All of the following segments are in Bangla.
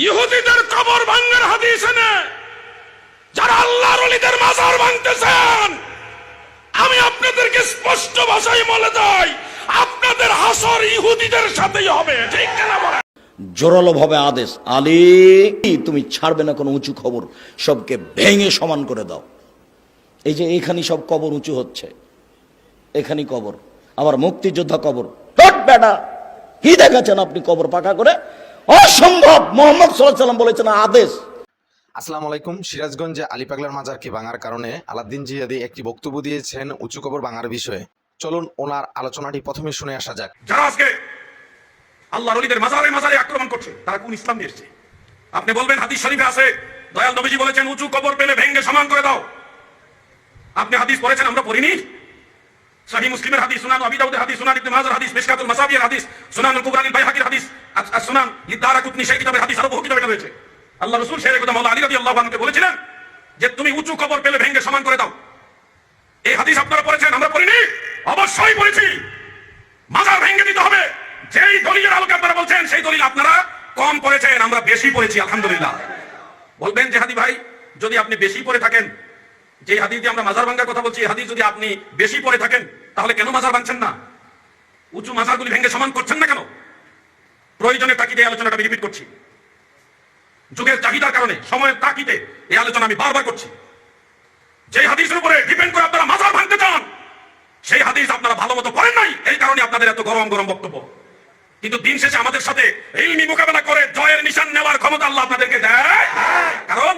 ইহুদিদের কবর ভাঙার হাদিস এনে যারা আল্লাহর ওলিদের মাজার ভাঙতেছেন, আমি আপনাদেরকে স্পষ্ট ভাষায় বলে যাই, আপনাদের হাসর ইহুদিদের সাথেই হবে। ঠিক না বলেন? জোরালো ভাবে আদেশ, আলী তুমি ছাড়বে না কোনো উঁচু খবর, সবকে ভেঙে সমান করে দাও। এই যে এখানে সব কবর উঁচু হচ্ছে, এখানে কবর, আমার মুক্তিযোদ্ধা কবর, বেটা কি দেখাচ্ছেন আপনি কবর পাকা করে? অসম্ভব। মোহাম্মদ সাল্লাল্লাহু আলাইহি ওয়াসাল্লাম বলেছেন আদেশ। আসসালামু আলাইকুম। সিরাজগঞ্জে আলী পাগলার মাজারকে ভাঙার কারণে আলাদ্দিন জিহাদি একটি বক্তব্য দিয়েছেন উঁচু কবর ভাঙার বিষয়ে। চলুন ওনার আলোচনাটি প্রথমে শুনে আসা যাক। যারা আজকে আল্লাহর ওলিদের মাজারে মাজারে আক্রমণ করছে, তারা কোন ইসলাম নিয়ে এসেছে? আপনি বলবেন হাদিস শরীফে আছে, দয়াল নবীজি বলেছেন উঁচু কবর পেলে ভেঙে সমান করে দাও। আপনি হাদিস পড়েছেন, আমরা পড়িনি? সহিহ মুসলিমের হাদিস, সুনান আবি দাউদের হাদিস, সুনান ইবনে মাজার হাদিস, মিশকাতুল মাসাবির হাদিস, সুনানুল কুবরা লিল বাইহাকির হাদিস, আর সুনান লিদারাকুতনি সেই কিতাবের হাদিস, আরো বহু কিতাবে এটা রয়েছে। আল্লাহ রাসূল শেরে কথা মাওলানা আলী রাদিয়াল্লাহু আনহুকে বলেছিলেন যে তুমি উঁচু কবর পেলে ভেঙে সমান করে দাও। এই হাদিস আপনারা পড়েছেন, আমরা পড়িনি? অবশ্যই পড়েছি। মাজার ভেঙে দিতে হবে, যেই দলিলের আলোকে আপনারা বলছেন সেই দলিল আপনারা কম পড়েছেন, আমরা বেশি পড়েছি আলহামদুলিল্লাহ। বলবেন যে হাদি ভাই, যদি আপনি বেশি পড়ে থাকেন, যে হাদিস দিয়ে আমরা মাজার ভাঙার কথা বলছি, হাদিস যদি আপনি বেশি পড়ে থাকেন, তাহলে কেন মাজার ভাঙছেন না? উঁচু মাজারগুলি ভেঙে সমান করছেন না কেন? প্রয়োজনের তাকিদে এই আলোচনাটা আমি রিপিট করছি, যুগের চাহিদার কারণে, সময়ের তাকিদে এই আলোচনা আমি বারবার করছি। যে হাদিসের উপরে ডিপেন্ড করে আপনারা মাজার ভাঙতে চান, সেই হাদিস আপনারা ভালো মতো পড়েন নাই, এই কারণে আপনাদের এত গরম গরম বক্তব্য। কিন্তু দিন শেষে আমাদের সাথে ইলমি মোকাবেলা করে জয়ের নিশান নেওয়ার ক্ষমতা আল্লাহ আপনাদেরকে দেয়। কারণ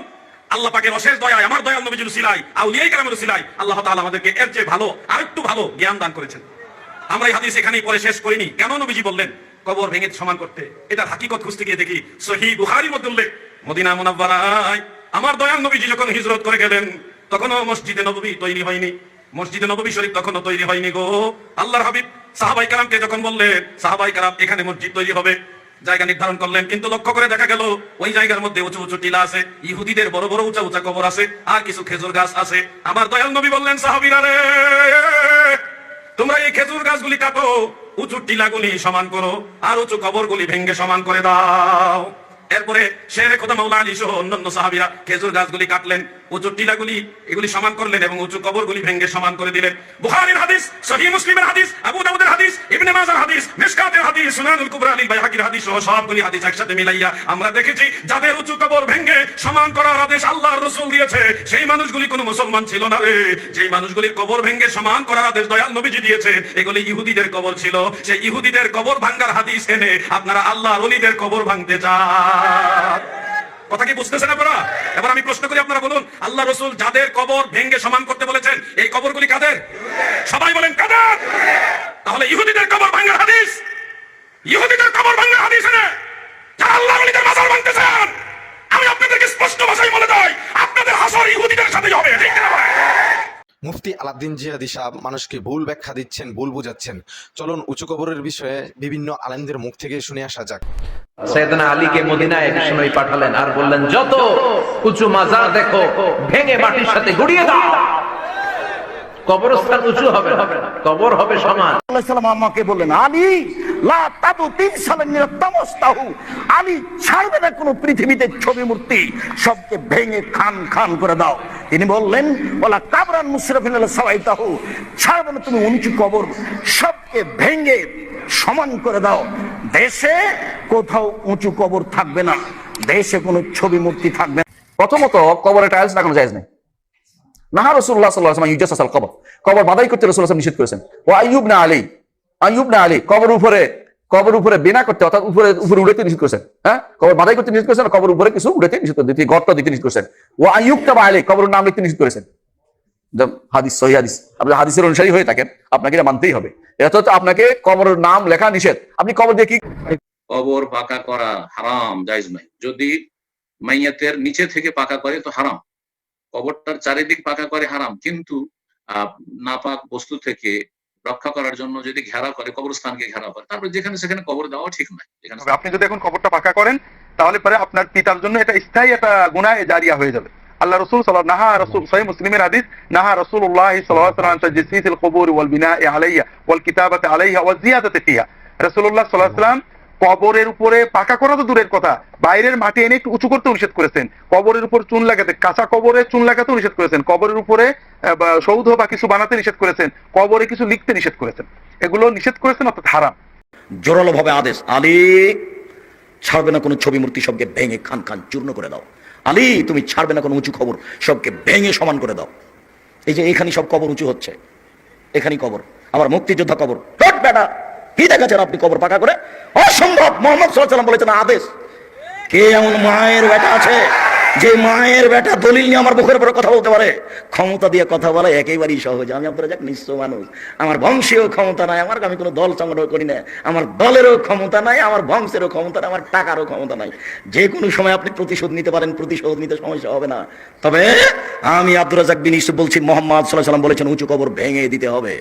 আল্লাহ পাকের অশেষ দয়ায়, আমার দয়াল নবীজির উসিলায়, আউলিয়ায়ে কেরামের উসিলায় আল্লাহ তাআলা আমাদেরকে এর চেয়ে ভালো, আরেকটু ভালো জ্ঞান দান করেছেন। আমরা এই হাদিস এখানেই পড়ে শেষ করিনি। কেন নবীজি বললেন কবর ভেঙে সমান করতে? এটার হাকিকত খুঁজতে গিয়ে দেখি সহিহ বুখারীর মধ্যে উল্লেখ, মদিনা মুনাওয়ারায় আমার দয়াল নবীজি যখন হিজরত করে গেলেন, তখনও মসজিদে নববী তৈরি হয়নি, মসজিদে নববী শরীফ তখনও তৈরি হয়নি গো। আল্লাহর হাবিব সাহাবায়ে কেরামকে যখন বললেন, সাহাবায়ে কেরাম এখানে মসজিদ তৈরি হবে, জায়গা নির্ধারণ করলেন, কিন্তু লক্ষ্য করে দেখা গেল ওই জায়গার মধ্যে উঁচু উঁচু টিলা আছে, ইহুদিদের বড় বড় উঁচা উঁচা কবর আছে, আর কিছু খেজুর গাছ আছে। আমার দয়াল নবী বললেন, সাহাবীরা রে, তোমরা এই খেজুর গাছগুলি কাটো, উঁচু টিলাগুলি সমান করো, আর উঁচু কবরগুলি ভেঙে সমান করে দাও। এরপরে শেরে খোদা মাওলানা আলী সহ অন্যান্য সাহাবীরা খেজুর গাছগুলি কাটলেন, উঁচু টিলাগুলি এগুলি সমান করলেন এবং উঁচু কবরগুলি ভেঙে সমান করে দিলেন। বুখারীর হাদিস, সহিহ মুসলিমের হাদিস, আবু দাউদের হাদিস, ইবনে মাজার হাদিস, মিশকাতের হাদিস, সুনানুল কুবরা লিল বাইহাকির হাদিস সহ সবগুলি হাদিস একসাথে মিলাইয়া আমরা দেখেছি যাদের উঁচু কবর ভেঙে সমান করার আদেশ আল্লাহর রাসূল দিয়েছে, সেই মানুষগুলি কোনো মুসলমান ছিল না রে। যেই মানুষগুলির কবর ভেঙে সমান করার আদেশ দয়াল নবীজি দিয়েছে, এগুলি ইহুদিদের কবর ছিল। সেই ইহুদিদের কবর ভাঙার হাদিস এনে আপনারা আল্লাহর ওলিদের কবর ভাঙতে চান। কথা কি বুঝতেছেন আপনারা? এবার আমি প্রশ্ন করি, আপনারা বলুন, আল্লাহ রাসূল যাদের কবর ভেঙে সমান করতে বলেছেন, এই কবরগুলি কাদের? সবাই বলেন কাদের? তাহলে ইহুদিদের কবর ভাঙার হাদিস, ইহুদিদের কবর ভাঙার হাদিস এনে যারা আল্লাহর ওলিদের মাজার ভাঙতে চান, আমি আপনাদেরকে স্পষ্ট ভাষায় বলে দেই, আপনাদের হাসর ইহুদিদের সাথেই হবে। ঠিক না? মুফতি আলাদ্দিন জিহাদি সাহেব মানুষকে ভুল ব্যাখ্যা দিচ্ছেন, ভুল বুঝাচ্ছেন। চলুন উঁচু কবরের বিষয়ে বিভিন্ন আলেমদের মুখ থেকে শুনে আসা যাক। সাইয়েদনা আলীকে মদিনায় এক সময় পাঠালেন আর বললেন, যত উঁচু মাজার দেখো ভেঙে মাটির সাথে গুড়িয়ে দাও। কবরস্থান উঁচু হবে না, কবর হবে সমান। আমাকে বললেন, আলী লা তাদু তিন সালের নিরত্তমস্তাহু, আলী ছাড়বে না কোনো পৃথিবীতে ছবি মূর্তি, সবকে ভেঙে খান খান করে দাও। তিনি বললেন, ওয়ালা কাবরান মুশরাফিন আলা সাওয়াইতাহু, ছাড়বে না তুমি উঁচু কবর, সবকে ভেঙে সমান করে দাও। দেশে কোথাও উঁচু কবর থাকবে না, দেশে কোনো ছবি মূর্তি থাকবে না। প্রথমত কবরে টাইলস লাগানো জায়েজ নেই। নাহা রাসূলুল্লাহ সাল্লাল্লাহু আলাইহি ওয়াসাল্লাম ইউজাসাল কবর, কবর বাধাই করতে রাসূলুল্লাহ নিষেধ করেছেন। ও আইয়ুব না আলী কবর উপরে বিনা করতে, অর্থাৎ উপরে উড়াইতে নিষেধ করেছেন। হ্যাঁ, কবর বাধাই করতে নিষেধ করেছেন, কবর উপরে কিছু উড়াইতে নিষেধ করেছেন, গর্ত দিতে নিষেধ করেছেন। ও আইয়ুব তাবা আলী, কবরের নাম লিখতে নিষেধ করেছেন। হাদিস, সহিহ হাদিস। আপনি হাদিসের অনুসারী হয়ে থাকেন, আপনাকে এটা মানতেই হবে। এটা তো আপনাকে কবরের নাম লেখা নিষেধ। আপনি কবর দিয়ে কি? কবর পাকা করা হারাম, জায়েজ নাই। যদি মাইয়াতের নিচে থেকে পাকা করে তো হারাম, কবরটার চারিদিক পাকা করে হারাম। কিন্তু নাপাক বস্তু থেকে রক্ষা করার জন্য যদি ঘেরা করে, কবরস্থানকে ঘেরা করে, তারপরে যেখানে সেখানে কবর দেওয়া ঠিক নয়। আপনি যদি এখন কবরটা পাকা করেন, তাহলে পরে আপনার পিতার জন্য এটা স্থায়ী একটা গুনাহ জারিয়া হয়ে যাবে। আল্লাহ রাসূল সহিহ মুসলিমের হাদিস, নাহা রাসূলুল্লাহ সাল্লাল্লাহু আলাইহি ওয়াসাল্লাম আন তাজসিসিল কুবুর ওয়াল বিনা'i আলাইহা ওয়াল কিতাবাতি আলাইহা ওয়া জিয়াদাতি ফিহা। রাসূলুল্লাহ সাল্লাল্লাহু আলাইহি ওয়াসাল্লাম কবরের উপরে পাকা করা তো দূরের কথা, বাইরের মাটি এনে একটু উঁচু করতে নিষেধ করেছেন, কবরের উপর চুন লাগাতে, কাঁচা কবরে চুন লাগাতেও নিষেধ করেছেন, কবরের উপরে সৌধ বা কিছু বানাতে নিষেধ করেছেন, কবরে কিছু লিখতে নিষেধ করেছেন, এগুলো নিষেধ করেছেন, অর্থাৎ হারাম। জোরালো ভাবে আদেশ, আলী ছাড়বে না কোনো ছবি মূর্তি, সবকে ভেঙে খান খান চূর্ণ করে দাও। আলী তুমি ছাড়বে না কোনো উঁচু খবর, সবকে ভেঙে সমান করে দাও। এই যে এখানে সব কবর উঁচু হচ্ছে, এখানেই কবর, আবার মুক্তিযোদ্ধা কবর। হট বেটা, কি দেখাচ্ছেন আপনি কবর পাকা করে? অসম্ভব। মোহাম্মদ সাল্লাল্লাহু আলাইহি ওয়াসাল্লাম বলেছেন আদেশ। কে এমন মায়ের বেটা আছে যে মায়ের বেটা দলিল নিয়ে আমার মুখের উপরে কথা বলতে পারে? ক্ষমতা দিয়ে কথা বলা একেবারেই সহজ। আমি আপনারা যাক নিঃস্ব মানুষ, আমার বংশীয় ক্ষমতা নাই, আমি কোনো দল সংগঠন করি না, আমার দলেরও ক্ষমতা নাই, আমার বংশেরও ক্ষমতা নাই, আমার টাকারও ক্ষমতা নাই। যে কোনো সময় আপনি প্রতিশোধ নিতে পারেন, প্রতিশোধ নিতে সমস্যা হবে না। তবে আমি আব্দুর রাজ্জাক বিন ইউসুফ বলছি, মুহাম্মদ সাল্লাল্লাহু আলাইহি ওয়াসাল্লাম বলেছেন উঁচু কবর ভেঙে দিতে হবে।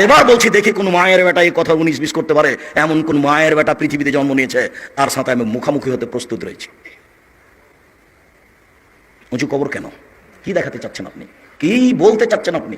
এবার বলছি, দেখি কোন মায়ের বেটা এই কথা 19-20 করতে পারে, এমন কোন মায়ের বেটা পৃথিবীতে জন্ম নিয়েছে, তার সাথে আমি মুখামুখি হতে প্রস্তুত রয়েছি। উঁচু কবর কেন? কি দেখাতে চাচ্ছেন আপনি? কি বলতে চাচ্ছেন আপনি?